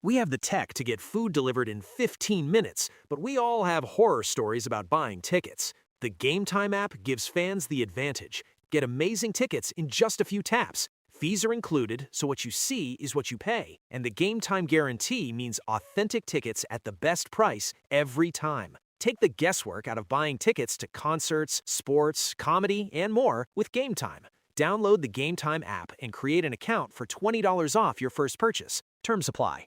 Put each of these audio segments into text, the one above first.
We have the tech to get food delivered in 15 minutes, but we all have horror stories about buying tickets. The Game Time app gives fans the advantage. Get amazing tickets in just a few taps. Fees are included, so what you see is what you pay. And the Game Time guarantee means authentic tickets at the best price every time. Take the guesswork out of buying tickets to concerts, sports, comedy, and more with Game Time. Download the Game Time app and create an account for $20 off your first purchase. Terms apply.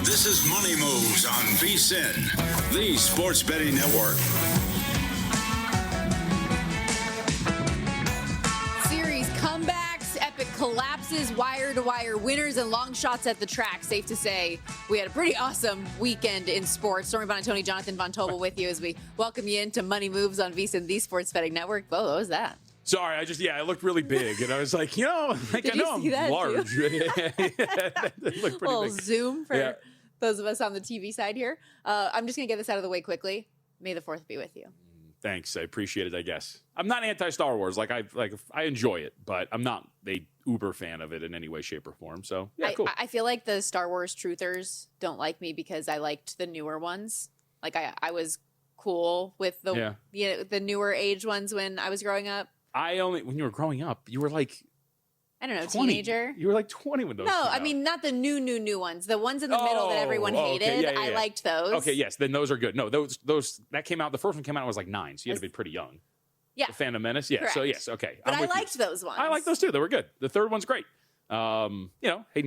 This is Money Moves on VSiN, the sports betting network. Series comebacks, epic collapses, wire-to-wire winners, and long shots at the track. Safe to say, we had a pretty awesome weekend in sports. Stormy Buonantony, Jonathan Von Tobel with you as we welcome you into Money Moves on VSiN, the sports betting network. Whoa, what was that? Sorry, I looked really big, and I was like, Did I know you see I'm that large. It looked pretty little big. zoom for those of us on the TV side here. I'm just going to get this out of the way quickly. May the 4th be with you. Thanks, I appreciate it, I guess. I'm not anti-Star Wars. I enjoy it, but I'm not a uber fan of it in any way, shape, or form. So, yeah, cool. I feel like the Star Wars truthers don't like me because I liked the newer ones. Like, I was cool with the newer age ones when I was growing up. When you were growing up, you were like, I don't know, 20. teenager. You were like 20 when those No, came I out. mean, not the new ones. The ones in the middle that everyone hated. Okay. Yeah. I liked those. Okay, yes, then those are good. No, those that came out, the first one came out when I was like 9, so you had to be pretty young. Yeah. The Phantom Menace, yeah. Correct. So, yes, okay. But I'm I with you. liked those ones. I like those too. They were good. The third one's great. Hayden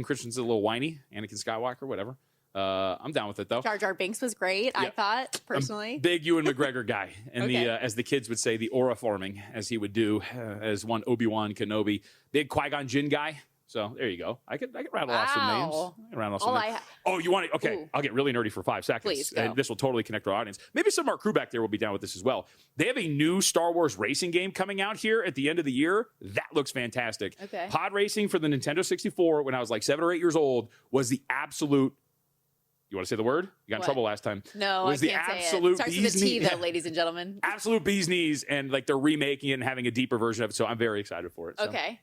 Christensen's a little whiny. Anakin Skywalker, whatever. I'm down with it though. Jar Jar Binks was great, I thought, personally. Big Ewan McGregor guy. And Okay. as the kids would say, the aura forming, as he would do as one Obi-Wan Kenobi. Big Qui-Gon Jinn guy. So there you go. I could rattle off some names. I could rattle off some names. You want it? Okay, Ooh. I'll get really nerdy for 5 seconds. Please go. And this will totally connect our audience. Maybe some of our crew back there will be down with this as well. They have a new Star Wars racing game coming out here at the end of the year. That looks fantastic. Okay. Pod racing for the Nintendo 64 when I was like 7 or 8 years old was the absolute. You want to say the word? You got in What? trouble last time. No, was I the can't say it. absolute Starts with bee's a T, knee- though, ladies and gentlemen. Absolute bee's knees, and like they're remaking it and having a deeper version of it. So I'm very excited for it. So. Okay.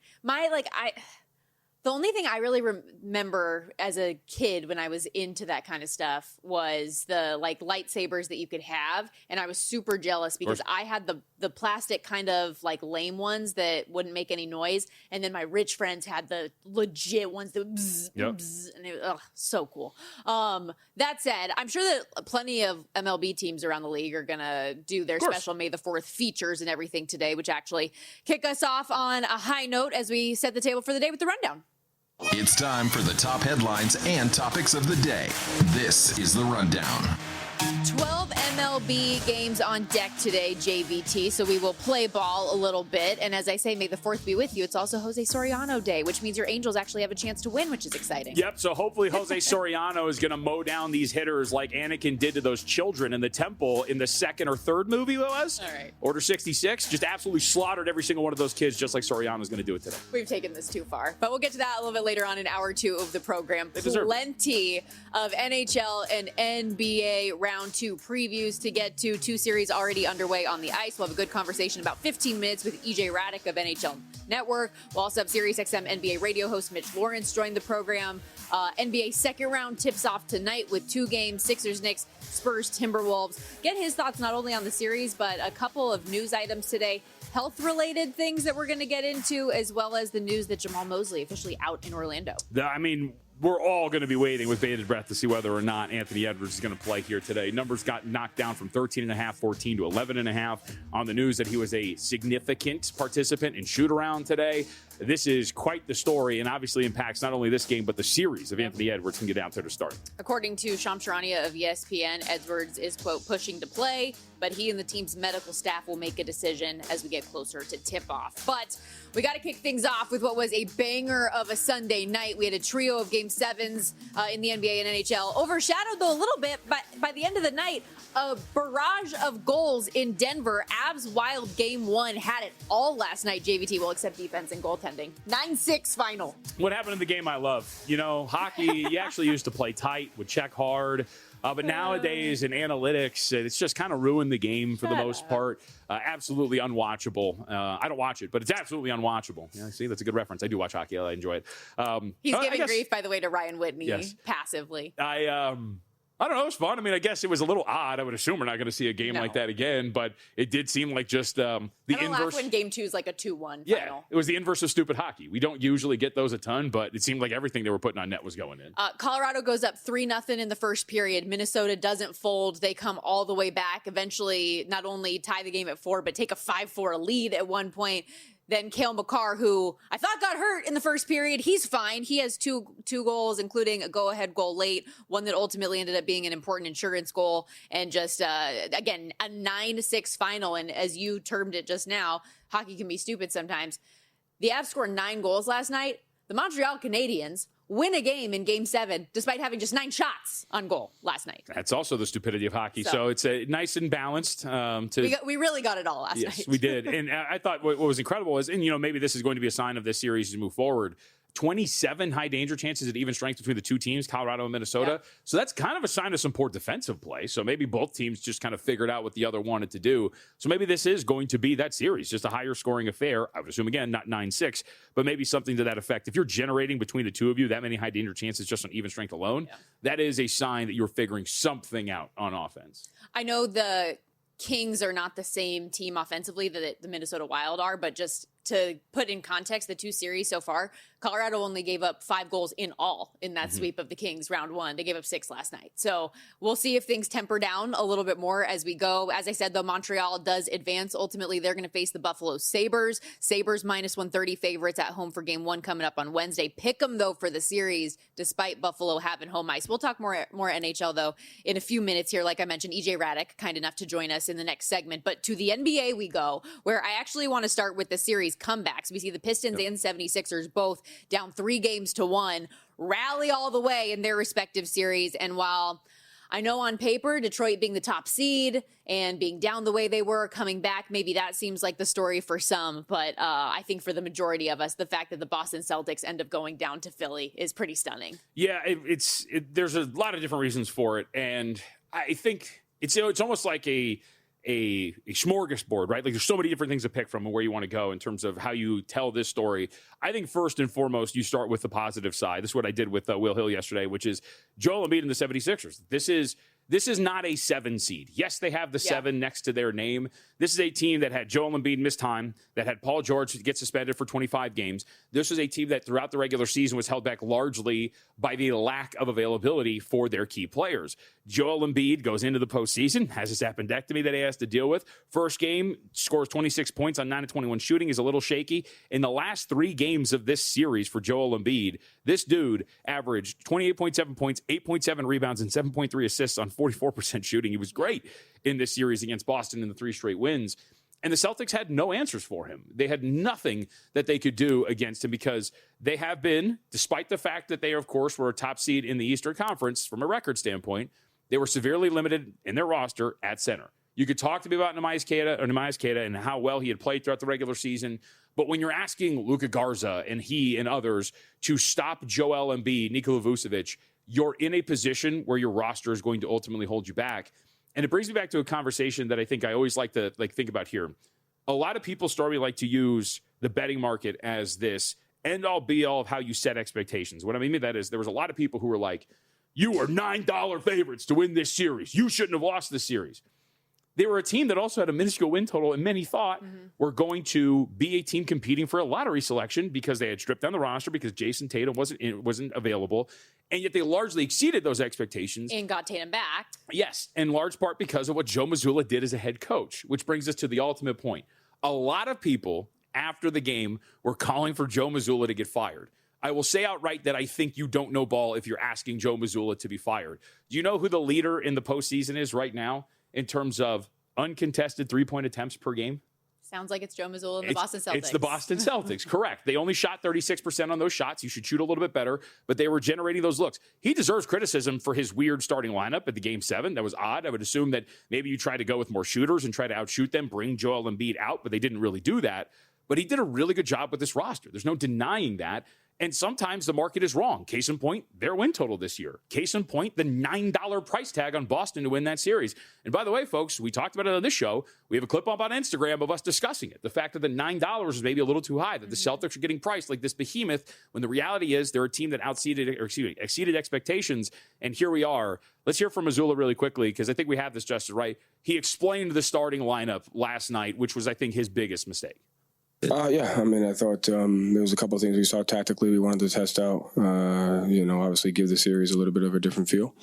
The only thing I really remember as a kid when I was into that kind of stuff was the lightsabers that you could have, and I was super jealous because I had the plastic kind of like lame ones that wouldn't make any noise, and then my rich friends had the legit ones that would bzz, bzz, and it was so cool. That said, I'm sure that plenty of MLB teams around the league are gonna do their special May the 4th features and everything today, which actually kick us off on a high note as we set the table for the day with the rundown. It's time for the top headlines and topics of the day. This is the Rundown. 12 MLB games on deck today, JVT, so we will play ball a little bit. And as I say, may the 4th be with you. It's also Jose Soriano Day, which means your Angels actually have a chance to win, which is exciting. Yep, so hopefully Jose Soriano is going to mow down these hitters like Anakin did to those children in the temple in the second or third movie it was. All right. Order 66, just absolutely slaughtered every single one of those kids just like Soriano's going to do it today. We've taken this too far, but we'll get to that a little bit later on in hour 2 of the program. Plenty of NHL and NBA round 2 previews to get to. 2 series already underway on the ice. We'll have a good conversation about 15 minutes with EJ Raddick of NHL Network. We'll also have SiriusXM NBA radio host Mitch Lawrence join the program. NBA second round tips off tonight with 2 games, Sixers, Knicks, Spurs, Timberwolves. Get his thoughts not only on the series, but a couple of news items today. Health-related things that we're going to get into, as well as the news that Jamal Mosley officially out in Orlando. We're all going to be waiting with bated breath to see whether or not Anthony Edwards is going to play here today. Numbers got knocked down from 13.5, 14 to 11.5 on the news that he was a significant participant in shoot-around today. This is quite the story and obviously impacts not only this game, but the series of Anthony Edwards can get out there to start. According to Shams Charania of ESPN, Edwards is, quote, pushing to play, but he and the team's medical staff will make a decision as we get closer to tip-off. But we got to kick things off with what was a banger of a Sunday night. We had a trio of Game 7s in the NBA and NHL, overshadowed though a little bit, but by the end of the night, a barrage of goals in Denver. Avs Wild Game 1 had it all last night, JVT, well, except defense and goaltending. 9-6 final. What happened in the game I love? Hockey, you actually used to play tight, would check hard. But nowadays in analytics, it's just kind of ruined the game for the most part. Absolutely unwatchable. I don't watch it, but it's absolutely unwatchable. Yeah, see, that's a good reference. I do watch hockey. I enjoy it. He's giving grief, by the way, to Ryan Whitney passively. I don't know. It was fun. I mean, I guess it was a little odd. I would assume we're not going to see a game like that again, but it did seem like just the inverse. Laugh when game 2 is like a 2-1 yeah, final. It was the inverse of stupid hockey. We don't usually get those a ton, but it seemed like everything they were putting on net was going in. Colorado goes up 3-0 in the first period. Minnesota doesn't fold. They come all the way back. Eventually, not only tie the game at 4, but take a 5-4 lead at one point. Then Cale Makar, who I thought got hurt in the first period, he's fine. He has two goals, including a go-ahead goal late, one that ultimately ended up being an important insurance goal, and just, again, a 9-6 final. And as you termed it just now, hockey can be stupid sometimes. The Avs scored 9 goals last night. The Montreal Canadiens win a game in Game 7, despite having just 9 shots on goal last night. That's also the stupidity of hockey. So it's a nice and balanced. We really got it all last night. Yes, we did. And I thought what was incredible is, and maybe this is going to be a sign of this series to move forward, 27 high danger chances at even strength between the two teams, Colorado and Minnesota. Yep. So that's kind of a sign of some poor defensive play. So maybe both teams just kind of figured out what the other wanted to do. So maybe this is going to be that series, just a higher scoring affair. I would assume, again, not 9-6, but maybe something to that effect. If you're generating between the two of you that many high danger chances just on even strength alone, that is a sign that you're figuring something out on offense. I know the Kings are not the same team offensively that the Minnesota Wild are, but just to put in context the two series so far, Colorado only gave up 5 goals in all in that sweep of the Kings round 1. They gave up 6 last night. So we'll see if things temper down a little bit more as we go. As I said, though, Montreal does advance. Ultimately, they're going to face the Buffalo Sabres. Sabres minus 130 favorites at home for game 1 coming up on Wednesday. Pick them, though, for the series, despite Buffalo having home ice. We'll talk more NHL, though, in a few minutes here. Like I mentioned, EJ Radick, kind enough to join us in the next segment. But to the NBA we go, where I actually want to start with the series comebacks. We see the Pistons and 76ers both down 3-1, rally all the way in their respective series. And while I know on paper, Detroit being the top seed and being down the way they were, coming back, maybe that seems like the story for some. But I think for the majority of us, the fact that the Boston Celtics end up going down to Philly is pretty stunning. Yeah, there's a lot of different reasons for it. And I think it's almost like a smorgasbord, right? Like there's so many different things to pick from and where you want to go in terms of how you tell this story. I think first and foremost, you start with the positive side. This is what I did with Will Hill yesterday, which is Joel Embiid and the 76ers. This is not a 7 seed. Yes, they have the 7 next to their name. This is a team that had Joel Embiid miss time, that had Paul George get suspended for 25 games. This was a team that throughout the regular season was held back largely by the lack of availability for their key players. Joel Embiid goes into the postseason, has his appendectomy that he has to deal with. First game, scores 26 points on 9 of 21 shooting, is a little shaky. In the last 3 games of this series for Joel Embiid, this dude averaged 28.7 points, 8.7 rebounds, and 7.3 assists on 44% shooting. He was great in this series against Boston in the 3 straight wins. And the Celtics had no answers for him. They had nothing that they could do against him because they have been, despite the fact that they, of course, were a top seed in the Eastern Conference from a record standpoint, they were severely limited in their roster at center. You could talk to me about Neemias Queta and how well he had played throughout the regular season. But when you're asking Luka Garza and he and others to stop Joel Embiid, Nikola Vucevic, you're in a position where your roster is going to ultimately hold you back. And it brings me back to a conversation that I think I always like to think about here. A lot of people, Stormy, like to use the betting market as this end-all, be-all of how you set expectations. What I mean by that is there was a lot of people who were like, you are $9 favorites to win this series. You shouldn't have lost this series. They were a team that also had a minuscule win total, and many thought were going to be a team competing for a lottery selection because they had stripped down the roster because Jason Tatum wasn't available, and yet they largely exceeded those expectations. And got Tatum back. Yes, in large part because of what Joe Mazzulla did as a head coach, which brings us to the ultimate point. A lot of people after the game were calling for Joe Mazzulla to get fired. I will say outright that I think you don't know ball if you're asking Joe Mazzulla to be fired. Do you know who the leader in the postseason is right now in terms of uncontested three-point attempts per game? Sounds like it's Joe Mazzulla and the Boston Celtics. It's the Boston Celtics, correct. They only shot 36% on those shots. You should shoot a little bit better, but they were generating those looks. He deserves criticism for his weird starting lineup at the Game 7. That was odd. I would assume that maybe you try to go with more shooters and try to outshoot them, bring Joel Embiid out, but they didn't really do that. But he did a really good job with this roster. There's no denying that. And sometimes the market is wrong. Case in point, their win total this year. Case in point, the $9 price tag on Boston to win that series. And by the way, folks, we talked about it on this show. We have a clip up on Instagram of us discussing it. The fact that the $9 is maybe a little too high, that the Celtics are getting priced like this behemoth, when the reality is they're a team that exceeded expectations. And here we are. Let's hear from Mazzulla really quickly, because I think we have this just right. He explained the starting lineup last night, which was, I think, his biggest mistake. Yeah, I mean, I thought there was a couple of things we saw tactically we wanted to test out. Obviously give the series a little bit of a different feel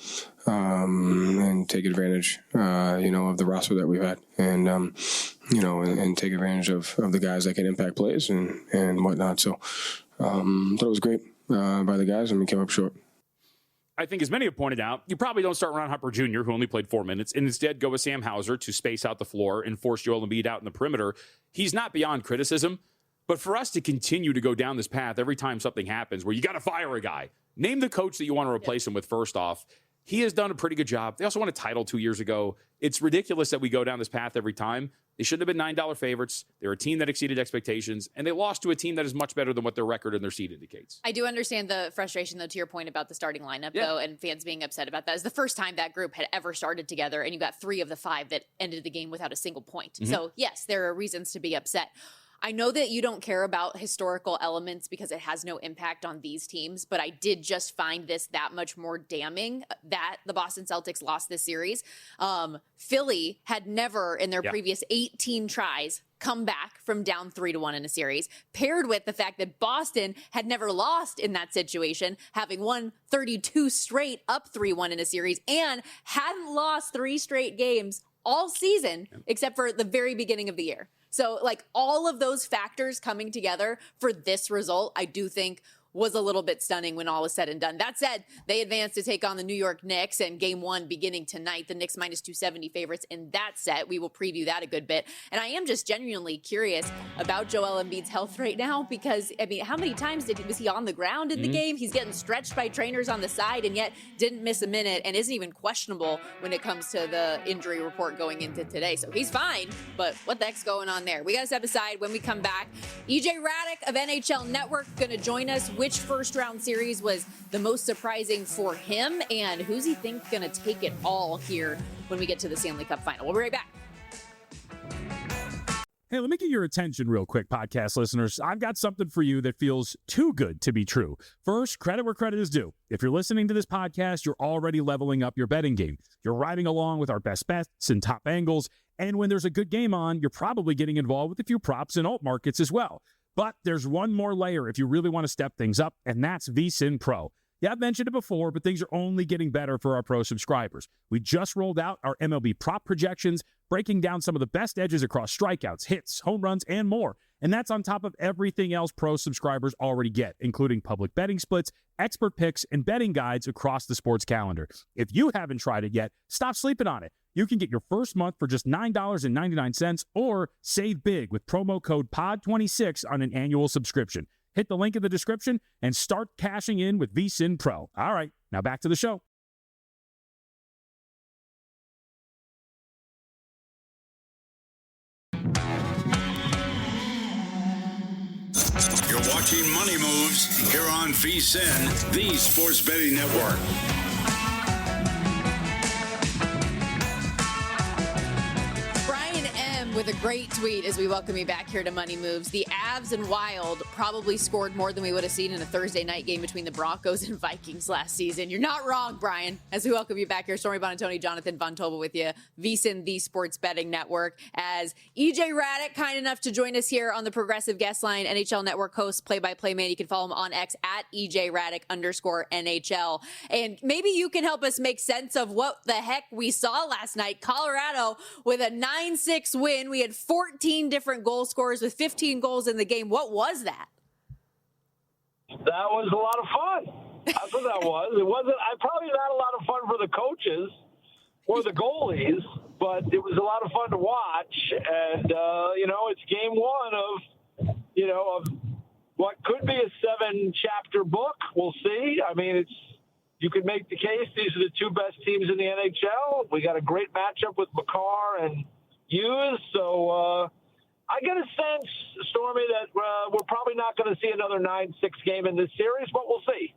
and take advantage, of the roster that we've had and take advantage of the guys that can impact plays and whatnot. So thought it was great by the guys, and we came up short. I think, as many have pointed out, you probably don't start Ron Harper Jr., who only played 4 minutes, and instead go with Sam Hauser to space out the floor and force Joel Embiid out in the perimeter. He's not beyond criticism, but for us to continue to go down this path every time something happens where you got to fire a guy, name the coach that you want to replace him with first off. He has done a pretty good job. They also won a title 2 years ago. It's ridiculous that we go down this path every time. They shouldn't have been $9 favorites. They're a team that exceeded expectations, and they lost to a team that is much better than what their record and their seed indicates. I do understand the frustration, though, to your point about the starting lineup, though, and fans being upset about that. It's the first time that group had ever started together, and you got 3 of the 5 that ended the game without a single point. So, yes, there are reasons to be upset. I know that you don't care about historical elements because it has no impact on these teams, but I did just find this that much more damning that the Boston Celtics lost this series. Philly had never in their previous 18 tries come back from down 3-1 in a series, paired with the fact that Boston had never lost in that situation, having won 32 straight up 3-1 in a series, and hadn't lost 3 straight games all season except for the very beginning of the year. So, all of those factors coming together for this result, I do think was a little bit stunning when all was said and done. That said, they advanced to take on the New York Knicks, and game 1 beginning tonight. The Knicks minus 270 favorites in that set. We will preview that a good bit. And I am just genuinely curious about Joel Embiid's health right now, because, how many times was he on the ground in the game? He's getting stretched by trainers on the side and yet didn't miss a minute and isn't even questionable when it comes to the injury report going into today. So he's fine, but what the heck's going on there? We got to step aside. When we come back, EJ Radick of NHL Network going to join us. Which first round series was the most surprising for him, and who's he think going to take it all here when we get to the Stanley Cup final? We'll be right back. Hey, let me get your attention real quick, podcast listeners. I've got something for you that feels too good to be true. First, credit where credit is due. If you're listening to this podcast, you're already leveling up your betting game. You're riding along with our best bets and top angles, and when there's a good game on, you're probably getting involved with a few props and alt markets as well. But there's one more layer if you really want to step things up, and that's VSiN Pro. Yeah, I've mentioned it before, but things are only getting better for our pro subscribers. We just rolled out our MLB prop projections, breaking down some of the best edges across strikeouts, hits, home runs, and more. And that's on top of everything else pro subscribers already get, including public betting splits, expert picks, and betting guides across the sports calendar. If you haven't tried it yet, stop sleeping on it. You can get your first month for just $9.99 or save big with promo code POD26 on an annual subscription. Hit the link in the description and start cashing in with VSiN Pro. All right, now back to the show. You're watching Money Moves here on VSiN, the Sports Betting Network. With a great tweet as we welcome you back here to Money Moves. The Avs and Wild probably scored more than we would have seen in a Thursday night game between the Broncos and Vikings last season. You're not wrong, Brian. As we welcome you back here, Stormy Buonantony, Jonathan Von Tobel with you, VSiN, the Sports Betting Network. As EJ Radick, kind enough to join us here on the Progressive Guest Line, NHL Network host, play-by-play man. You can follow him on X at EJ_Radick_NHL. And maybe you can help us make sense of what the heck we saw last night. Colorado with a 9-6 win. We had 14 different goal scorers with 15 goals in the game. What was that? That was a lot of fun. That's what that was. It wasn't. Probably not a lot of fun for the coaches or the goalies, but it was a lot of fun to watch. And it's game 1 of what could be a 7-chapter book. We'll see. I mean, you could make the case these are the 2 best teams in the NHL. We got a great matchup with Makar and Hughes, so I get a sense, Stormy, that we're probably not going to see another 9-6 game in this series, but we'll see.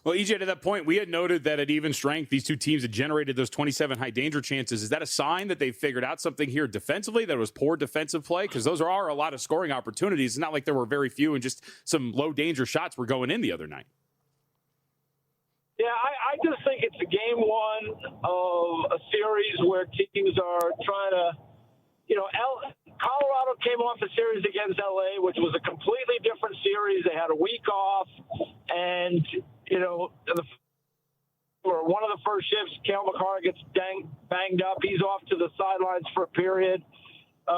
Well, EJ, to that point, we had noted that at even strength, these two teams had generated those 27 high danger chances. Is that a sign that they figured out something here defensively, that it was poor defensive play? Because those are a lot of scoring opportunities. It's not like there were very few and just some low danger shots were going in the other night. Yeah, I just think it's a game one of a series where teams are trying to, Colorado came off a series against LA, which was a completely different series. They had a week off, and one of the first shifts, Cale Makar gets banged up. He's off to the sidelines for a period.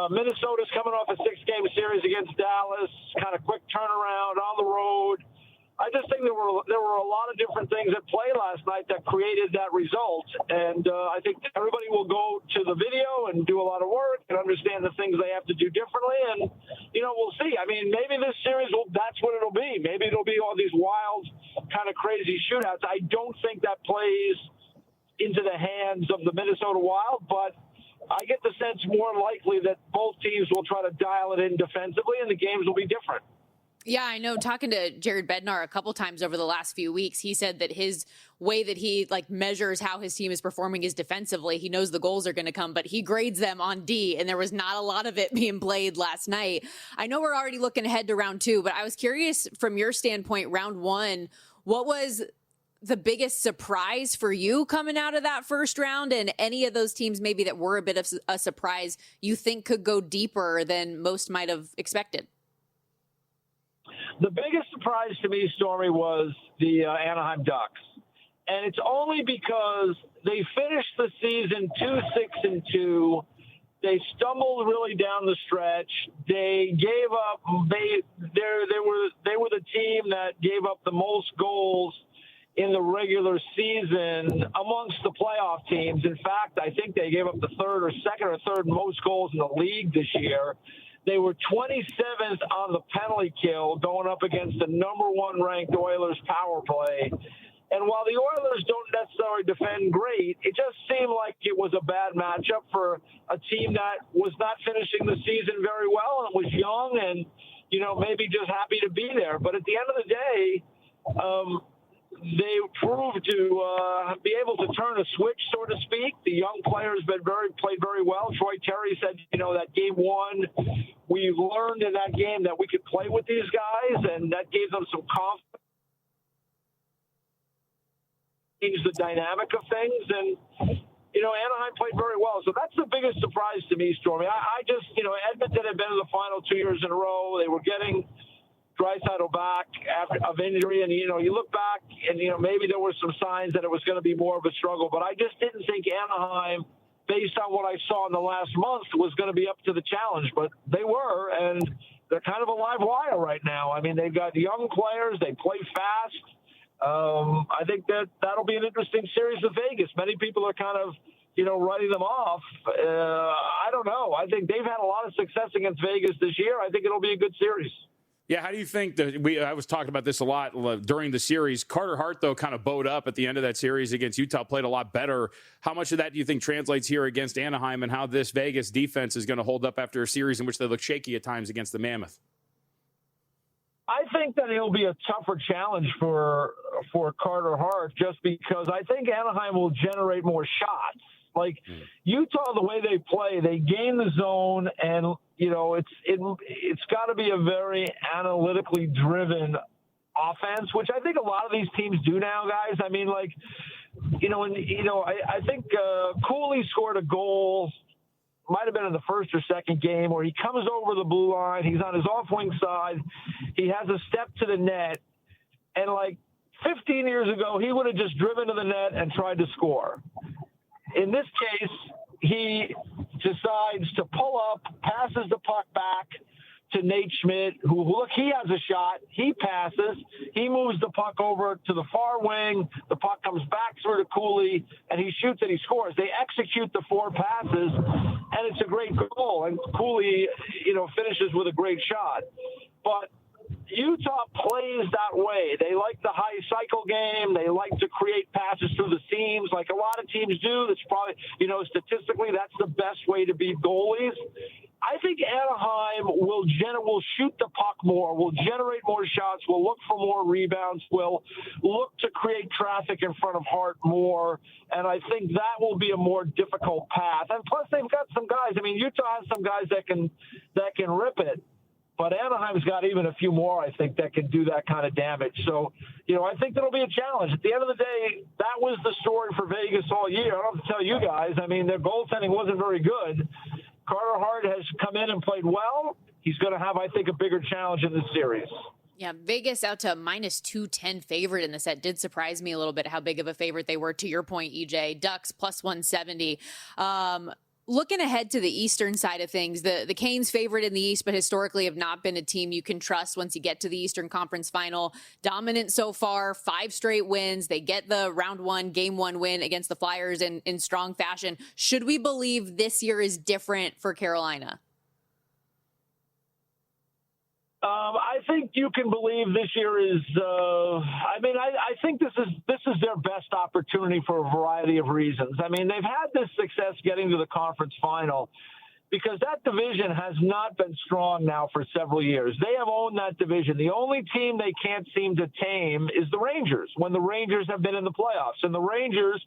Minnesota's coming off a 6-game series against Dallas, kind of quick turnaround on the road. I just think there were a lot of different things at play last night that created that result, and I think everybody will go to the video and do a lot of work and understand the things they have to do differently, and we'll see. I mean, maybe this series that's what it'll be. Maybe it'll be all these wild, kind of crazy shootouts. I don't think that plays into the hands of the Minnesota Wild, but I get the sense more likely that both teams will try to dial it in defensively, and the games will be different. Yeah, I know. Talking to Jared Bednar a couple times over the last few weeks, he said that his way that he measures how his team is performing is defensively. He knows the goals are going to come, but he grades them on D, and there was not a lot of it being played last night. I know we're already looking ahead to round 2, but I was curious from your standpoint, round 1, what was the biggest surprise for you coming out of that first round, and any of those teams maybe that were a bit of a surprise you think could go deeper than most might have expected? The biggest surprise to me, Stormy, was the Anaheim Ducks. And it's only because they finished the season 2-6-2. They stumbled really down the stretch. They gave up. They were the team that gave up the most goals in the regular season amongst the playoff teams. In fact, I think they gave up the second or third most goals in the league this year. They were 27th on the penalty kill, going up against the number 1 ranked Oilers power play. And while the Oilers don't necessarily defend great, it just seemed like it was a bad matchup for a team that was not finishing the season very well and was young and, maybe just happy to be there. But at the end of the day, they proved to be able to turn a switch, so to speak. The young players played very well. Troy Terry said, that game 1, we learned in that game that we could play with these guys, and that gave them some confidence. Changed the dynamic of things, and Anaheim played very well. So that's the biggest surprise to me, Stormy. I just, Edmonton had been in the final 2 years in a row. They were getting Draisaitl back of injury, and you look back and maybe there were some signs that it was going to be more of a struggle, but I just didn't think Anaheim, based on what I saw in the last month, was going to be up to the challenge. But they were, and they're kind of a live wire right now. I mean, they've got young players, they play fast. I think that'll be an interesting series with Vegas. Many people are kind of writing them off. I don't know. I think they've had a lot of success against Vegas this year. I think it'll be a good series. Yeah, how do you think I was talking about this a lot during the series. Carter Hart, though, kind of bowed up at the end of that series against Utah, played a lot better. How much of that do you think translates here against Anaheim, and how this Vegas defense is going to hold up after a series in which they look shaky at times against the Mammoth? I think that it'll be a tougher challenge for Carter Hart, just because I think Anaheim will generate more shots. Like Utah, the way they play, they gain the zone, and it's got to be a very analytically driven offense, which I think a lot of these teams do now, guys. I mean, I think Cooley scored a goal, might have been in the first or second game, where he comes over the blue line, he's on his off-wing side, he has a step to the net, and 15 years ago, he would have just driven to the net and tried to score. In this case, he decides to pull up, passes the puck back to Nate Schmidt, who, look, he has a shot. He passes. He moves the puck over to the far wing. The puck comes back through to Cooley, and he shoots and he scores. They execute the 4 passes, and it's a great goal. And Cooley, finishes with a great shot. But Utah plays that way. They like the high cycle game. They like to create passes through the seams like a lot of teams do. That's probably, statistically, that's the best way to beat goalies. I think Anaheim will shoot the puck more, will generate more shots, will look for more rebounds, will look to create traffic in front of Hart more, and I think that will be a more difficult path. And plus, they've got some guys. I mean, Utah has some guys that can rip it, but Anaheim's got even a few more, I think, that can do that kind of damage. So, I think that'll be a challenge. At the end of the day, that was the story for Vegas all year. I don't have to tell you guys. I mean, their goaltending wasn't very good. Carter Hart has come in and played well. He's going to have, I think, a bigger challenge in this series. Yeah, Vegas out to minus 210 favorite in the set. Did surprise me a little bit how big of a favorite they were, to your point, EJ. Ducks plus 170. Looking ahead to the Eastern side of things, the Canes favorite in the East, but historically have not been a team you can trust once you get to the Eastern Conference Final. Dominant so far, 5 straight wins. They get the round 1, game 1 win against the Flyers in strong fashion. Should we believe this year is different for Carolina? I think you can believe this year is. I think this is their best opportunity for a variety of reasons. I mean, they've had this success getting to the conference final because that division has not been strong now for several years. They have owned that division. The only team they can't seem to tame is the Rangers when the Rangers have been in the playoffs, and the Rangers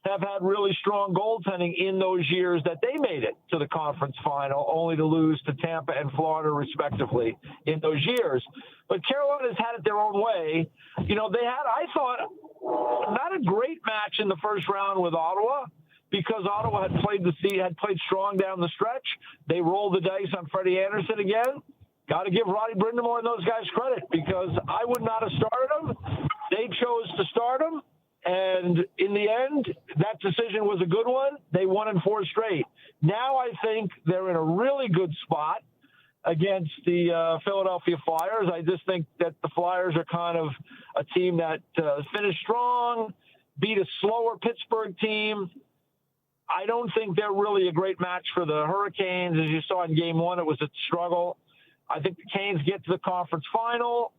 have had really strong goaltending in those years that they made it to the conference final, only to lose to Tampa and Florida, respectively, in those years. But Carolina's had it their own way. They had, I thought, not a great match in the first round with Ottawa because Ottawa had played strong down the stretch. They rolled the dice on Freddie Anderson again. Got to give Roddy Brind'Amour and those guys credit because I would not have started them. They chose to start them. And in the end, that decision was a good one. They won in 4 straight. Now I think they're in a really good spot against the Philadelphia Flyers. I just think that the Flyers are kind of a team that finished strong, beat a slower Pittsburgh team. I don't think they're really a great match for the Hurricanes. As you saw in Game 1, it was a struggle. I think the Canes get to the conference final.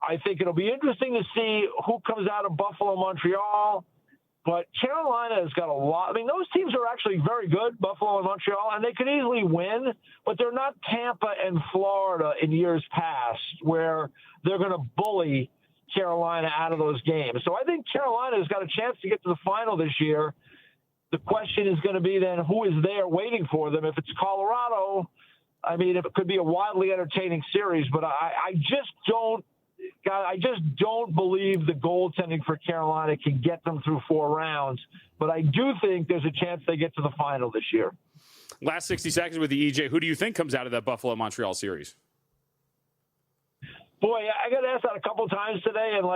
I think it'll be interesting to see who comes out of Buffalo, Montreal. But Carolina has got a lot. I mean, those teams are actually very good, Buffalo and Montreal, and they could easily win. But they're not Tampa and Florida in years past where they're going to bully Carolina out of those games. So I think Carolina has got a chance to get to the final this year. The question is going to be then who is there waiting for them. If it's Colorado, I mean, it could be a wildly entertaining series. But I just don't believe the goaltending for Carolina can get them through 4 rounds. But I do think there's a chance they get to the final this year. Last 60 seconds with the EJ. Who do you think comes out of that Buffalo-Montreal series? Boy, I got asked that a couple times today, and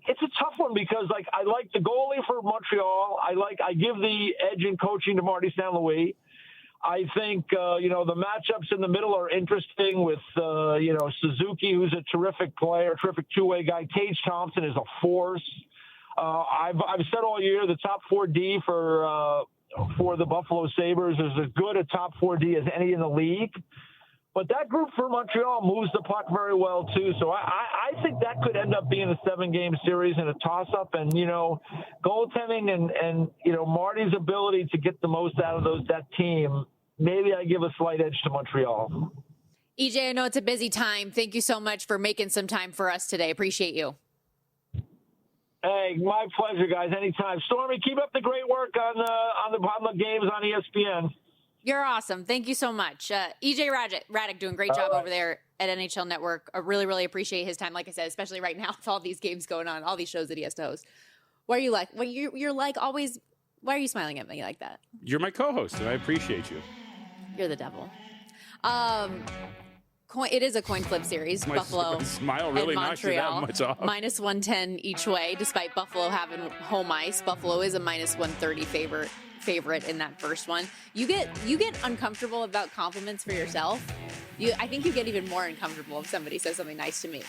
it's a tough one because I like the goalie for Montreal. I give the edge in coaching to Marty St. Louis. I think the matchups in the middle are interesting with Suzuki, who's a terrific player, terrific two-way guy. Tage Thompson is a force. I've said all year the top 4D for the Buffalo Sabres is as good a top 4D as any in the league. But that group for Montreal moves the puck very well, too. So I think that could end up being a 7-game series and a toss-up. And, goaltending and Marty's ability to get the most out of that team, maybe I give a slight edge to Montreal. EJ, I know it's a busy time. Thank you so much for making some time for us today. Appreciate you. Hey, my pleasure, guys. Anytime. Stormy, keep up the great work on the games on ESPN. You're awesome. Thank you so much. EJ Hradek doing a great job over there at NHL Network. I really, really appreciate his time. Like I said, especially right now with all these games going on, all these shows that he has to host. Why are you like, well, you're like always, why are you smiling at me like that? You're my co-host, and I appreciate you. You're the devil. It is a coin flip series. Buffalo smile really and knocks you that Montreal, much off. minus 110 each way, despite Buffalo having home ice. Buffalo is a minus 130 favorite in that first one. You get uncomfortable about compliments for yourself. I think you get even more uncomfortable if somebody says something nice to me.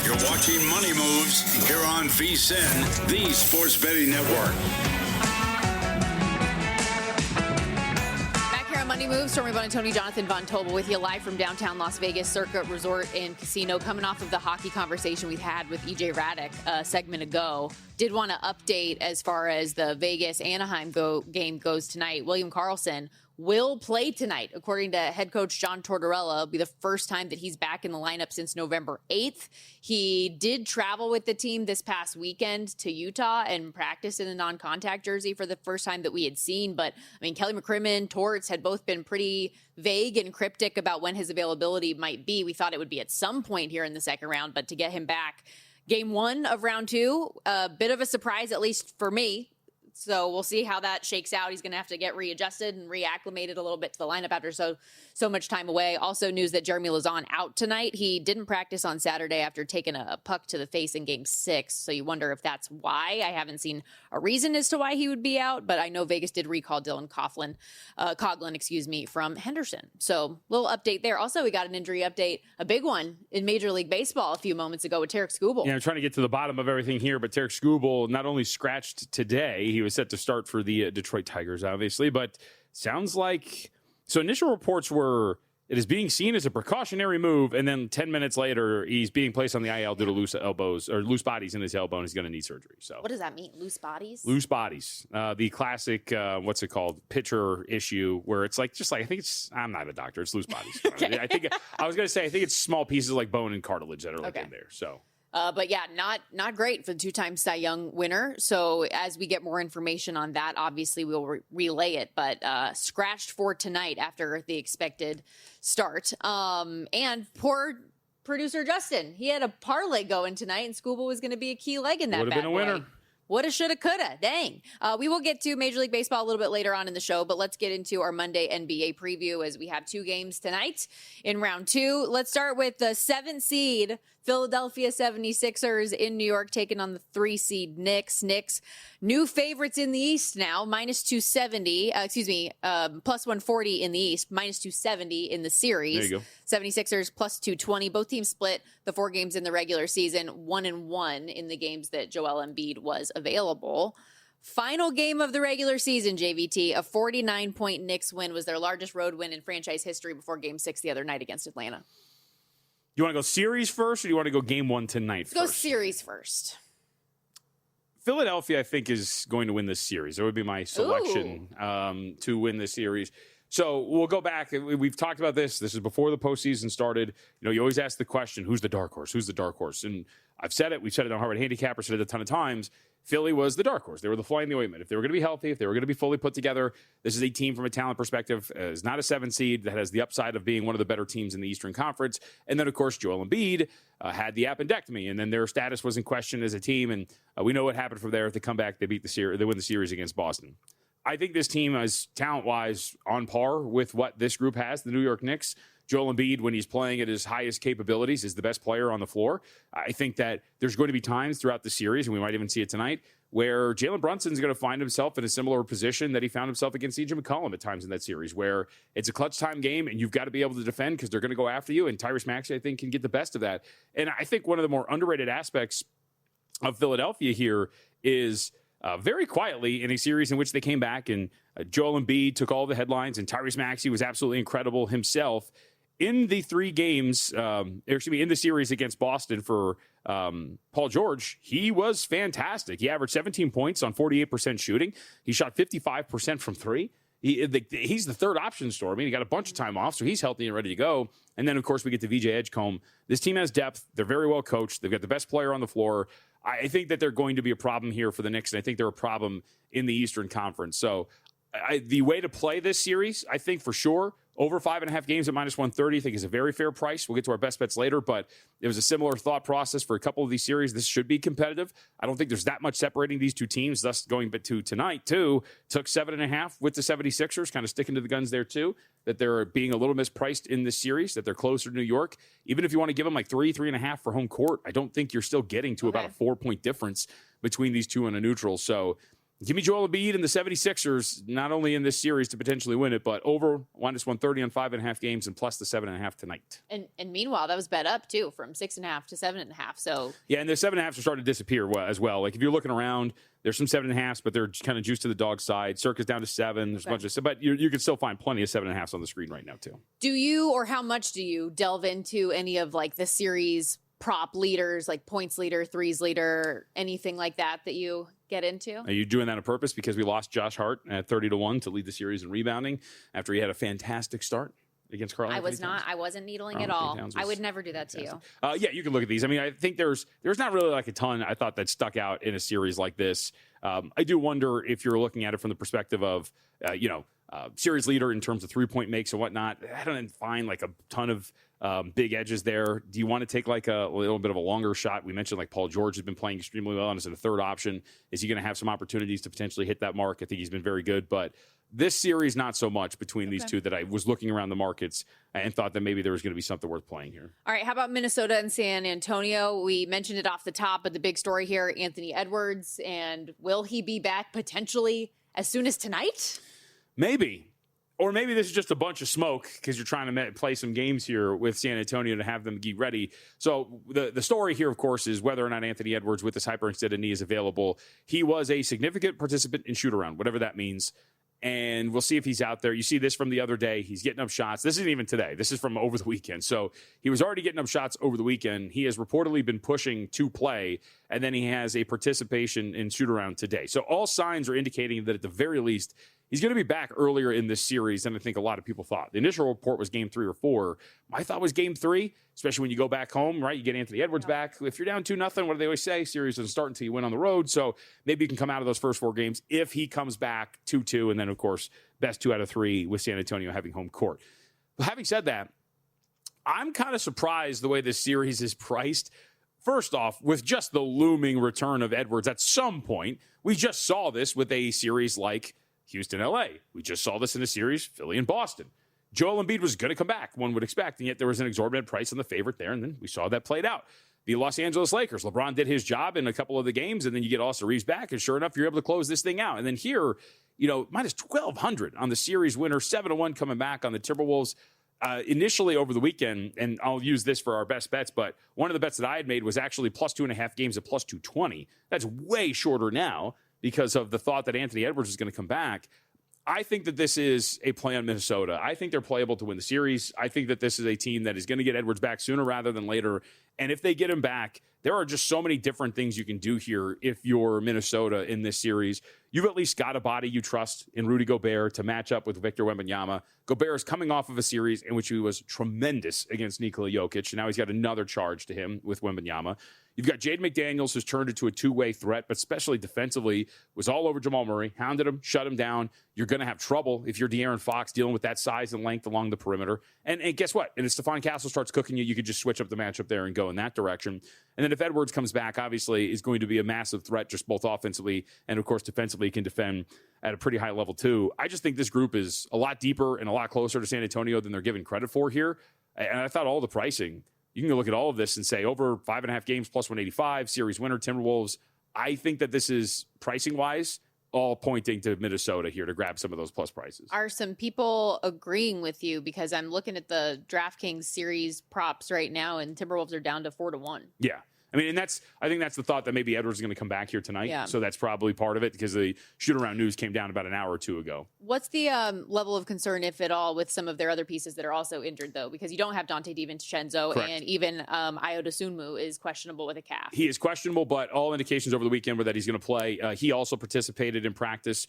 You're watching Money Moves here on VSiN, the Sports Betting Network. Money Moves. Stormy Buonantony, Jonathan Von Tobel with you live from downtown Las Vegas Circuit Resort and Casino. Coming off of the hockey conversation we had with EJ Radick a segment ago. Did want to update as far as the Vegas-Anaheim game goes tonight. William Karlsson will play tonight, according to head coach John Tortorella. It'll be the first time that he's back in the lineup since November 8th. He did travel with the team this past weekend to Utah and practice in a non-contact jersey for the first time that we had seen. But, I mean, Kelly McCrimmon, Torts had both been pretty vague and cryptic about when his availability might be. We thought it would be at some point here in the second round, but to get him back game one of round two, a bit of a surprise, at least for me. So we'll see how that shakes out. He's going to have to get readjusted and reacclimated a little bit to the lineup after so much time away. Also news that Jeremy Lauzon out tonight. He didn't practice on Saturday after taking a puck to the face in game 6. So you wonder if that's why. I haven't seen a reason as to why he would be out, but I know Vegas did recall Dylan Coghlan, from Henderson. So little update there. Also, we got an injury update, a big one in Major League Baseball a few moments ago with Tarek Skubal. Yeah, I'm trying to get to the bottom of everything here, but Tarek Skubal not only scratched today, he was set to start for the Detroit Tigers, obviously, but sounds like, so initial reports were it is being seen as a precautionary move, and then 10 minutes later, he's being placed on the IL due to loose bodies in his elbow, and he's going to need surgery. So, what does that mean? Loose bodies? Loose bodies. The classic, what's it called? Pitcher issue, where it's like, I think it's, I'm not a doctor, it's loose bodies. Okay. I think it's small pieces like bone and cartilage that are like in there. So. But yeah, not great for the 2-time Cy Young winner. So as we get more information on that, obviously we'll relay it. But scratched for tonight after the expected start. And poor producer Justin, he had a parlay going tonight, and Skubal was going to be a key leg in that. Would have been a winner. Woulda, shoulda, coulda. Dang. We will get to Major League Baseball a little bit later on in the show, but let's get into our Monday NBA preview as we have 2 games tonight in round 2. Let's start with the 7th seed Philadelphia 76ers in New York taking on the 3 seed Knicks. Knicks, new favorites in the East now, minus 270, plus 140 in the East, minus 270 in the series. There you go. 76ers plus 220. Both teams split the 4 games in the regular season, 1-1 in the games that Joel Embiid was available. Final game of the regular season, JVT, a 49-point Knicks win was their largest road win in franchise history before Game 6 the other night against Atlanta. You want to go series first, or do you want to go game 1 tonight first? Let's go series first. Philadelphia, I think, is going to win this series. That would be my selection to win this series. So we'll go back. We've talked about this. This is before the postseason started. You know, you always ask the question, who's the dark horse? Who's the dark horse? And I've said it. We've said it on Harvard Handicapper, said it a ton of times. Philly was the dark horse. They were the fly in the ointment. If they were going to be healthy, if they were going to be fully put together, this is a team from a talent perspective. Is not a 7 seed that has the upside of being one of the better teams in the Eastern Conference. And then, of course, Joel Embiid had the appendectomy, and then their status was in question as a team. And we know what happened from there. If they come back, they beat the series. They win the series against Boston. I think this team is talent-wise on par with what this group has, the New York Knicks. Joel Embiid, when he's playing at his highest capabilities, is the best player on the floor. I think that there's going to be times throughout the series, and we might even see it tonight, where Jalen Brunson's going to find himself in a similar position that he found himself against CJ McCollum at times in that series, where it's a clutch time game and you've got to be able to defend because they're going to go after you. And Tyrese Maxey, I think, can get the best of that. And I think one of the more underrated aspects of Philadelphia here is very quietly in a series in which they came back and Joel Embiid took all the headlines and Tyrese Maxey was absolutely incredible himself. In the 3 games, in the series against Boston for Paul George, he was fantastic. He averaged 17 points on 48% shooting. He shot 55% from 3. He's the third option store. I mean, he got a bunch of time off, so he's healthy and ready to go. And then, of course, we get to VJ Edgecombe. This team has depth. They're very well coached. They've got the best player on the floor. I think that they're going to be a problem here for the Knicks, and I think they're a problem in the Eastern Conference. So the way to play this series, I think for sure, over 5.5 games at minus 130, I think is a very fair price. We'll get to our best bets later, but it was a similar thought process for a couple of these series. This should be competitive. I don't think there's that much separating these 2 teams, thus going to tonight, too. Took 7.5 with the 76ers, kind of sticking to the guns there, too, that they're being a little mispriced in this series, that they're closer to New York. Even if you want to give them like 3.5 for home court, I don't think you're still getting to about a 4-point difference between these 2 and a neutral. So Give me Joel Embiid and the 76ers, not only in this series to potentially win it, but over -130 on 5.5 games and plus the 7.5 tonight. And meanwhile, that was bet up too, from 6.5 to 7.5. So yeah, and the 7.5s are starting to disappear as well. Like if you're looking around, there's some 7.5s, but they're kind of juiced to the dog side. Circa's down to 7. There's a bunch of, but you can still find plenty of 7.5s on the screen right now too. do you, or how much do you delve into any of like the series prop leaders, like points leader, threes leader, anything like that you get into? Are you doing that on purpose because we lost Josh Hart at 30-1 to lead the series in rebounding after he had a fantastic start against Karl Anthony Towns? I wasn't needling at all. I would never do that fantastic. to you. Yeah, you can look at these. I mean, I think there's not really like a ton I thought that stuck out in a series like this. I do wonder if you're looking at it from the perspective of, series leader in terms of 3-point makes and whatnot. I don't find like a ton of big edges there. Do you want to take like a little bit of a longer shot? We mentioned like Paul George has been playing extremely well and is a third option. Is he going to have some opportunities to potentially hit that mark? I think he's been very good, but this series, not so much between these two that I was looking around the markets and thought that maybe there was going to be something worth playing here. All right, how about Minnesota and San Antonio? We mentioned it off the top, but the big story here, Anthony Edwards, and will he be back potentially as soon as tonight? Maybe. Or maybe this is just a bunch of smoke because you're trying to play some games here with San Antonio to have them get ready. So the story here, of course, is whether or not Anthony Edwards with this hyperextended knee is available. He was a significant participant in shoot-around, whatever that means. And we'll see if he's out there. You see this from the other day. He's getting up shots. This isn't even today. This is from over the weekend. So he was already getting up shots over the weekend. He has reportedly been pushing to play, and then he has a participation in shoot-around today. So all signs are indicating that at the very least, he's going to be back earlier in this series than I think a lot of people thought. The initial report was game 3 or 4. My thought was game 3, especially when you go back home, right? You get Anthony Edwards back. If you're down 2-0, what do they always say? Series doesn't start until you win on the road. So maybe you can come out of those first 4 games if he comes back 2-2. And then, of course, best 2 out of 3 with San Antonio having home court. But having said that, I'm kind of surprised the way this series is priced. First off, with just the looming return of Edwards at some point, we just saw this with a series like Houston, LA. We just saw this in a series, Philly and Boston. Joel Embiid was going to come back, one would expect, and yet there was an exorbitant price on the favorite there, and then we saw that played out. The Los Angeles Lakers, LeBron did his job in a couple of the games, and then you get Austin Reeves back, and sure enough, you're able to close this thing out. And then here, minus 1,200 on the series winner, 7-1 coming back on the Timberwolves. Initially over the weekend, and I'll use this for our best bets, but one of the bets that I had made was actually plus 2.5 games at plus 220. That's way shorter now because of the thought that Anthony Edwards is going to come back. I think that this is a play on Minnesota. I think they're playable to win the series. I think that this is a team that is going to get Edwards back sooner rather than later. And if they get him back, there are just so many different things you can do here if you're Minnesota in this series. You've at least got a body you trust in Rudy Gobert to match up with Victor Wembanyama. Gobert is coming off of a series in which he was tremendous against Nikola Jokic, and now he's got another charge to him with Wembanyama. You've got Jaden McDaniels, who's turned into a two-way threat, but especially defensively, was all over Jamal Murray, hounded him, shut him down. You're going to have trouble if you're De'Aaron Fox dealing with that size and length along the perimeter. And guess what? And if Stephon Castle starts cooking you, you could just switch up the matchup there and go in that direction. And then if Edwards comes back, obviously, is going to be a massive threat just both offensively and, of course, defensively. He can defend at a pretty high level, too. I just think this group is a lot deeper and a lot closer to San Antonio than they're given credit for here. And I thought all the pricing, you can look at all of this and say over 5.5 games plus 185, series winner, Timberwolves. I think that this is pricing-wise all pointing to Minnesota here to grab some of those plus prices. Are some people agreeing with you? Because I'm looking at the DraftKings series props right now, and Timberwolves are down to 4-1. Yeah. I mean, and I think that's the thought that maybe Edwards is going to come back here tonight. Yeah. So that's probably part of it because the shoot-around news came down about an hour or two ago. What's the level of concern, if at all, with some of their other pieces that are also injured, though? Because you don't have Dante DiVincenzo, Correct. and even Ayo Dosunmu is questionable with a calf. He is questionable, but all indications over the weekend were that he's going to play. He also participated in practice.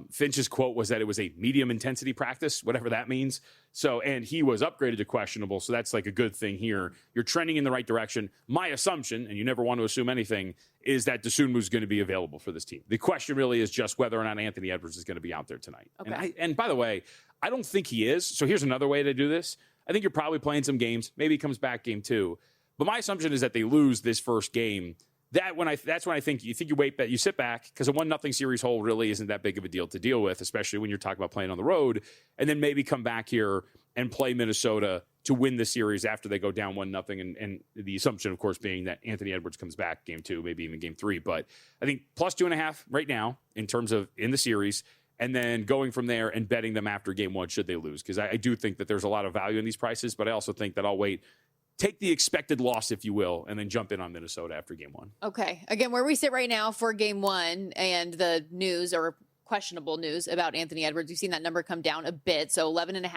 Finch's quote was that it was a medium-intensity practice, whatever that means. So, and he was upgraded to questionable, so that's like a good thing here. You're trending in the right direction. My assumption, and you never want to assume anything, is that Dosunmu is going to be available for this team. The question really is just whether or not Anthony Edwards is going to be out there tonight. Okay. And by the way, I don't think he is. So here's another way to do this. I think you're probably playing some games. Maybe he comes back game 2. But my assumption is that they lose this first game. That's when I think you sit back because a 1-0 series hold really isn't that big of a deal to deal with, especially when you're talking about playing on the road, and then maybe come back here and play Minnesota to win the series after they go down 1-0. And the assumption, of course, being that Anthony Edwards comes back game 2, maybe even game 3. But I think plus 2.5 right now in terms of in the series, and then going from there and betting them after game 1 should they lose. Because I do think that there's a lot of value in these prices, but I also think that I'll wait. Take the expected loss, if you will, and then jump in on Minnesota after game 1. Okay. Again, where we sit right now for game 1 and the news or questionable news about Anthony Edwards, we've seen that number come down a bit. So 11.5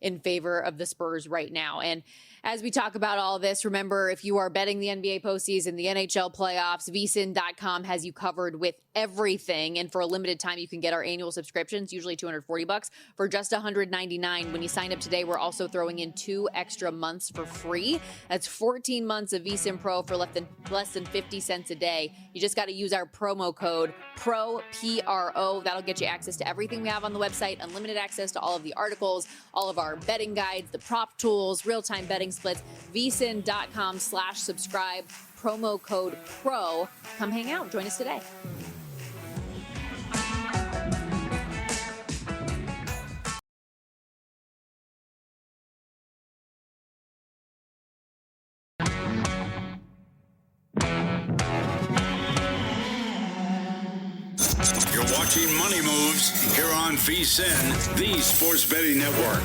in favor of the Spurs right now. And as we talk about all this, remember, if you are betting the NBA postseason, the NHL playoffs, vsin.com has you covered with everything. And for a limited time, you can get our annual subscriptions, usually $240 for just $199. When you sign up today, we're also throwing in 2 extra months for free. That's 14 months of vSIN Pro for less than 50 cents a day. You just got to use our promo code PRO, P-R-O. That'll get you access to everything we have on the website, unlimited access to all of the articles, all of our betting guides, the prop tools, real-time betting splits, vsin.com/subscribe, promo code PRO. Come hang out. Join us today. You're watching Money Moves here on VSiN, the Sports Betting Network.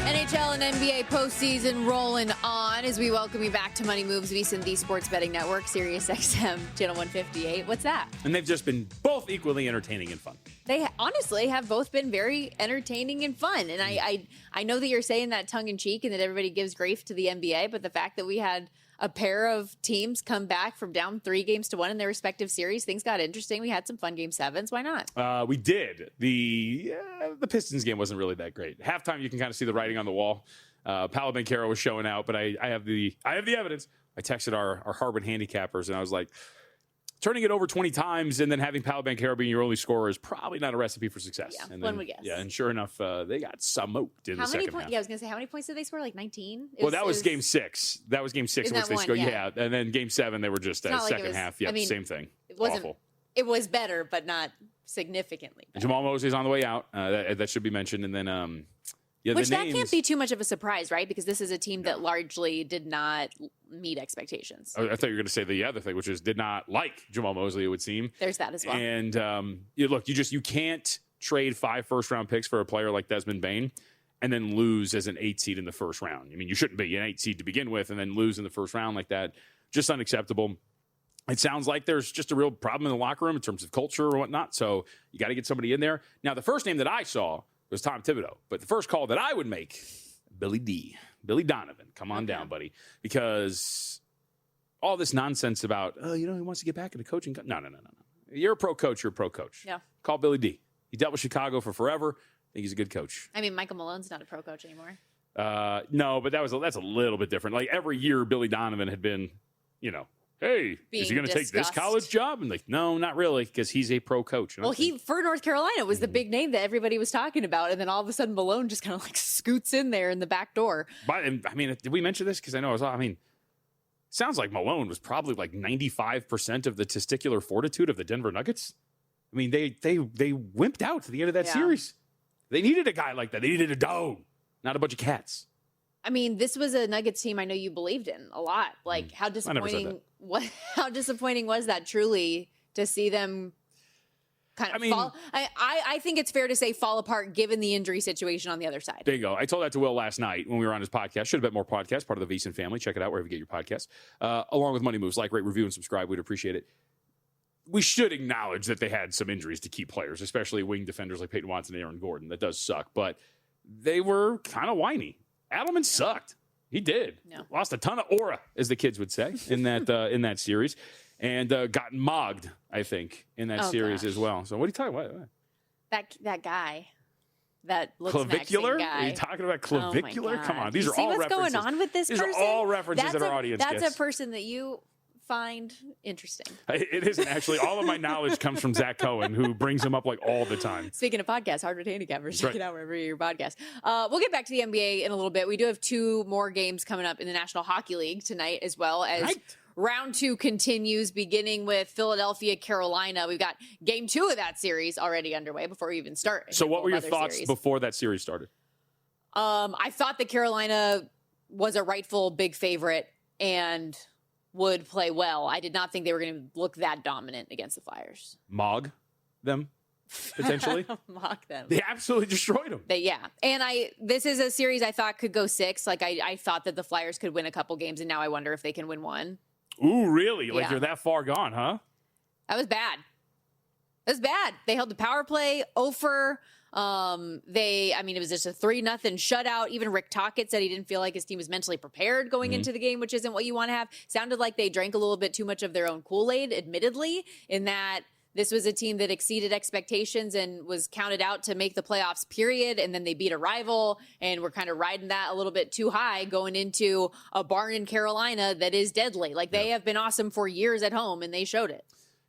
NHL and NBA postseason rolling on as we welcome you back to Money Moves, VSiN, the Sports Betting Network, Sirius XM, Channel 158. What's that? And they've just been both equally entertaining and fun. They honestly have both been very entertaining and fun. And I know that you're saying that tongue in cheek and that everybody gives grief to the NBA, but the fact that we had a pair of teams come back from down 3-1 in their respective series, things got interesting. We had some fun game 7s. Why not? We did. The Pistons game wasn't really that great. Halftime, you can kind of see the writing on the wall. Paolo Banchero was showing out, but I have the evidence. I texted our Harbin handicappers, and I was like, turning it over 20 times and then having Paolo Banchero being your only scorer is probably not a recipe for success. Yeah, and one would guess. Yeah, and sure enough, they got smoked in the second half. Yeah, I was going to say, how many points did they score? Like 19? That was game 6. That was game 6 in which they scored. Yeah. And then game 7, they were just second half. Yeah, same thing. It wasn't awful. It was better, but not significantly better. Jamal Mosley's on the way out. That should be mentioned. And then which that can't be too much of a surprise, right? Because this is a team that largely did not meet expectations. I thought you were going to say the other thing, which is did not like Jamal Mosley, it would seem. There's that as well. And look, you can't trade 5 first-round picks for a player like Desmond Bane and then lose as an 8 seed in the first round. I mean, you shouldn't be an 8 seed to begin with and then lose in the first round like that. Just unacceptable. It sounds like there's just a real problem in the locker room in terms of culture or whatnot. So you got to get somebody in there. Now, the first name that I saw was Tom Thibodeau. But the first call that I would make, Billy Donovan. Come on down, buddy. Because all this nonsense about, he wants to get back into coaching. No. You're a pro coach. Yeah. Call Billy D. He dealt with Chicago for forever. I think he's a good coach. I mean, Michael Malone's not a pro coach anymore. No, but that's a little bit different. Like every year, Billy Donovan had been, hey, is he going to take this college job? And like, no, not really, because he's a pro coach. Well, he for North Carolina was the big name that everybody was talking about, and then all of a sudden Malone just kind of like scoots in there in the back door. But I mean, did we mention this? Because I know sounds like Malone was probably like 95% of the testicular fortitude of the Denver Nuggets. I mean, they wimped out to the end of that series. They needed a guy like that. They needed a dog, not a bunch of cats. I mean, this was a Nuggets team I know you believed in a lot. Like, how disappointing was that truly to see them kind of fall? I think it's fair to say fall apart given the injury situation on the other side. There you go. I told that to Will last night when we were on his podcast. Should have been more podcasts, part of the VSiN family. Check it out wherever you get your podcasts. Along with Money Moves. Like, rate, review, and subscribe. We'd appreciate it. We should acknowledge that they had some injuries to key players, especially wing defenders like Peyton Watson and Aaron Gordon. That does suck, but they were kind of whiny. Adelman sucked. He did. No. Lost a ton of aura, as the kids would say, in that series, and got mogged, I think, in that series as well. So what are you talking about? That guy. That looks clavicular? Guy. Are you talking about clavicular? Oh, Come on, these are all what's references. Going on with this these person? are all references that our audience gets. That's a person that you find interesting. It isn't actually. All of my knowledge comes from Zach Cohen, who brings him up like all the time. Speaking of podcasts, Hardwood Handicappers, check it out wherever you your podcast. We'll get back to the NBA in a little bit. We do have 2 more games coming up in the National Hockey League tonight, as well as round 2 continues, beginning with Philadelphia, Carolina. We've got game 2 of that series already underway before we even start. So what were your thoughts before that series started? I thought that Carolina was a rightful big favorite and would play well. I did not think they were going to look that dominant against the Flyers. Mog them, potentially. Mock them. They absolutely destroyed them. And this is a series I thought could go 6. Like I thought that the Flyers could win a couple games, and now I wonder if they can win one. Ooh, really? Like Yeah. you're that far gone, huh? That was bad. It was bad. They held the power play over. It was just a 3-0 shutout. Even Rick Tocchet said he didn't feel like his team was mentally prepared going into the game, which isn't what you want to have. Sounded like they drank a little bit too much of their own Kool-Aid, admittedly, in that this was a team that exceeded expectations and was counted out to make the playoffs, period. And then they beat a rival and we're kind of riding that a little bit too high going into a barn in Carolina that is deadly. Like they have been awesome for years at home and they showed it.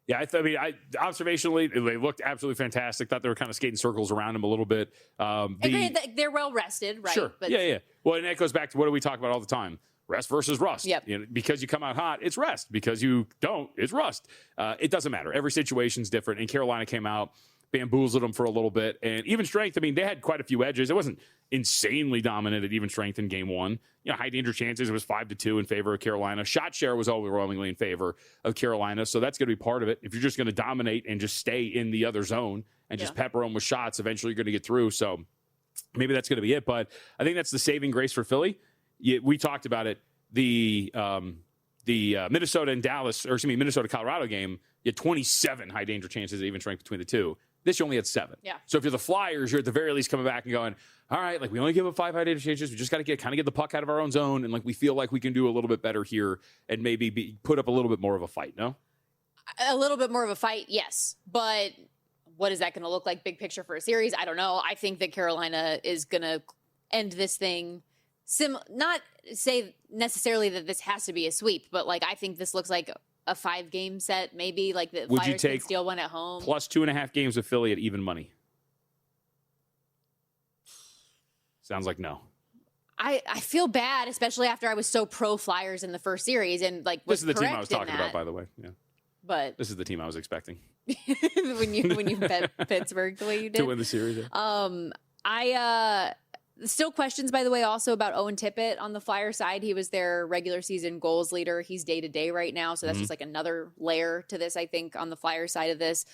Yeah, observationally, they looked absolutely fantastic. Thought they were kind of skating circles around him a little bit. They're well rested, right? Sure. But yeah. Well, and that goes back to what do we talk about all the time? Rest versus rust. Yep. Because you come out hot, it's rest. Because you don't, it's rust. It doesn't matter. Every situation's different. And Carolina came out, bamboozled them for a little bit. And even strength, they had quite a few edges. It wasn't insanely dominant at even strength in game 1. High danger chances, it was 5-2 in favor of Carolina. Shot share was overwhelmingly in favor of Carolina. So that's going to be part of it. If you're just going to dominate and just stay in the other zone and just pepper them with shots, eventually you're going to get through. So maybe that's going to be it. But I think that's the saving grace for Philly. We talked about it. The Minnesota Colorado game, you had 27 high danger chances at even strength between the two. This, you only had 7. Yeah. So if you're the Flyers, you're at the very least coming back and going, all right, we only give up 5 high danger chances. We just got to get the puck out of our own zone. And we feel like we can do a little bit better here and maybe put up a little bit more of a fight. No? A little bit more of a fight, yes. But what is that going to look like big picture for a series? I don't know. I think that Carolina is going to end this thing. Not say necessarily that this has to be a sweep, but I think this looks like a 5-game set, maybe. The Would Flyers you take can steal one at home. plus 2.5 games of Philly at even money? Sounds like no. I feel bad, especially after I was so pro Flyers in the first series and this is the team I was talking about, by the way. Yeah. But this is the team I was expecting when you bet Pittsburgh the way you did to win the series. Yeah. Still questions, by the way, also about Owen Tippett on the Flyer side. He was their regular season goals leader. He's day-to-day right now, so that's just another layer to this, I think, on the Flyer side of this.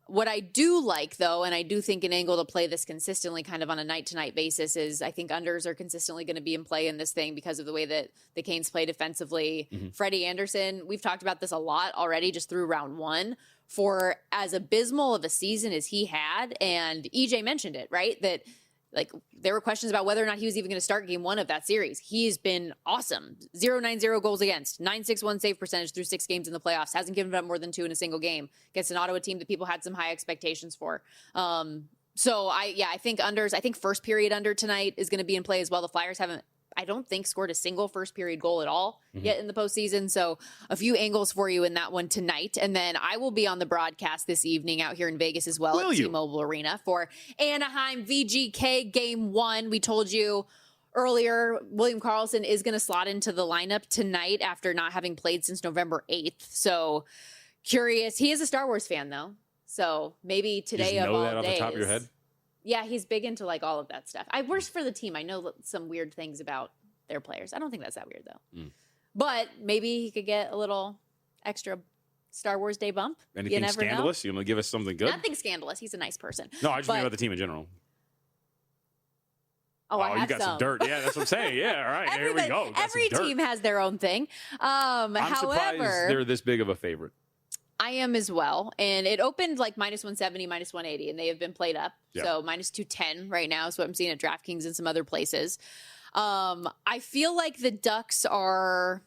What I do like, though, and I do think an angle to play this consistently kind of on a night-to-night basis is I think unders are consistently going to be in play in this thing because of the way that the Canes play defensively. Freddie Anderson, we've talked about this a lot already just through round 1. For as abysmal of a season as he had, and EJ mentioned it, right, that there were questions about whether or not he was even going to start game 1 of that series. He's been awesome. 0.90 goals against, 9.61 save percentage through 6 games in the playoffs. Hasn't given up more than 2 in a single game against an Ottawa team that people had some high expectations for. I think unders. I think first period under tonight is going to be in play as well. The Flyers haven't, I don't think, scored a single first period goal at all yet in the postseason. So a few angles for you in that one tonight. And then I will be on the broadcast this evening out here in Vegas as well at T-Mobile Arena for Anaheim VGK Game 1. We told you earlier, William Karlsson is going to slot into the lineup tonight after not having played since November 8th. So curious. He is a Star Wars fan, though. So maybe today you of all that off days. the top of your head? Yeah, he's big into all of that stuff. I work for the team. I know some weird things about their players. I don't think that's that weird, though. But maybe he could get a little extra Star Wars Day bump. Anything scandalous? You want to give us something good? Nothing scandalous. He's a nice person. No, I just mean about the team in general. I you got some dirt. Yeah, that's what I'm saying. Yeah, all right. Here we go. Every team has their own thing. I'm surprised they're this big of a favorite. I am as well. And it opened minus 170, minus 180, and they have been played up. Yeah. So minus 210 right now is what I'm seeing at DraftKings and some other places. I feel like the Ducks are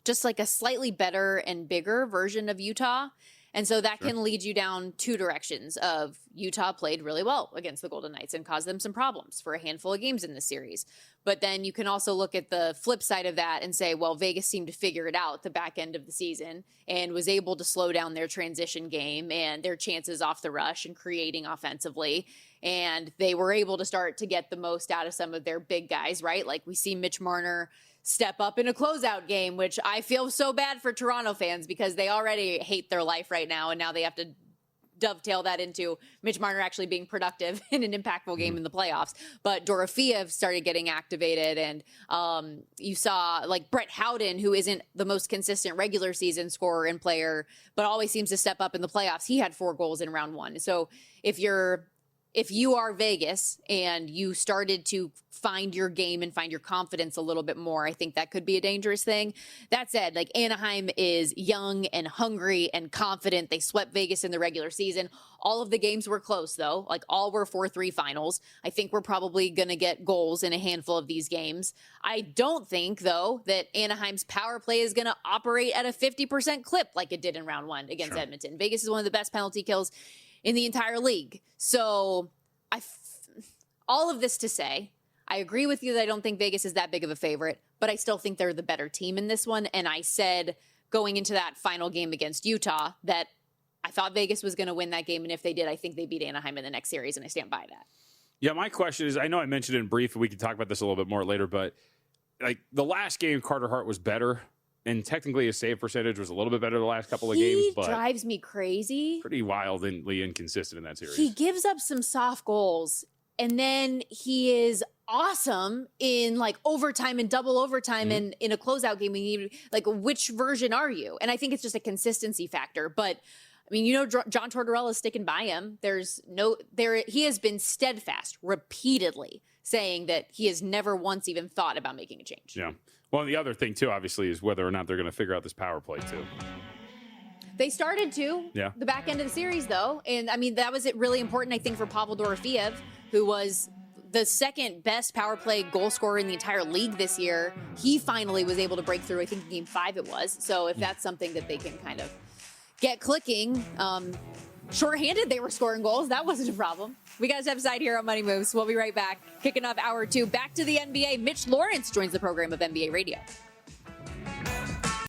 just a slightly better and bigger version of Utah. And so that can lead you down 2 directions of Utah played really well against the Golden Knights and caused them some problems for a handful of games in this series. But then you can also look at the flip side of that and say, well, Vegas seemed to figure it out the back end of the season and was able to slow down their transition game and their chances off the rush and creating offensively. And they were able to start to get the most out of some of their big guys, right? We see Mitch Marner step up in a closeout game, which I feel so bad for Toronto fans because they already hate their life right now, and now they have to dovetail that into Mitch Marner actually being productive in an impactful game in the playoffs. But Dorofeev started getting activated, and you saw like Brett Howden, who isn't the most consistent regular season scorer and player, but always seems to step up in the playoffs. He had 4 goals in round 1. So if you are Vegas and you started to find your game and find your confidence a little bit more, I think that could be a dangerous thing. That said, like Anaheim is young and hungry and confident. They swept Vegas in the regular season. All of the games were close, though. Like all were 4-3 finals. I think we're probably going to get goals in a handful of these games. I don't think, though, that Anaheim's power play is going to operate at a 50% clip like it did in round 1 against Edmonton. Vegas is one of the best penalty kills in the entire league. So all of this to say, I agree with you that I don't think Vegas is that big of a favorite, but I still think they're the better team in this one. And I said going into that final game against Utah that I thought Vegas was going to win that game. And if they did, I think they beat Anaheim in the next series. And I stand by that. Yeah, my question is, I know I mentioned it in brief, and we can talk about this a little bit more later, but like the last game, Carter Hart was better. And technically his save percentage was a little bit better the last couple of games. But he drives me crazy. Pretty wildly inconsistent in that series. He gives up some soft goals, and then he is awesome in like overtime and double overtime and in a closeout game. Like, which version are you? And I think it's just a consistency factor. But I mean, John Tortorella is sticking by him. He has been steadfast repeatedly saying that he has never once even thought about making a change. Yeah. Well, the other thing, too, obviously, is whether or not they're going to figure out this power play, too. They started to. Yeah. The back end of the series, though. And, I mean, that was really important, I think, for Pavel Dorofeev, who was the second best power play goal scorer in the entire league this year. He finally was able to break through, I think, in Game 5 it was. So if that's something that they can kind of get clicking, shorthanded, they were scoring goals. That wasn't a problem. We got to step aside here on Money Moves. We'll be right back. Kicking off hour 2. Back to the NBA. Mitch Lawrence joins the program of NBA Radio.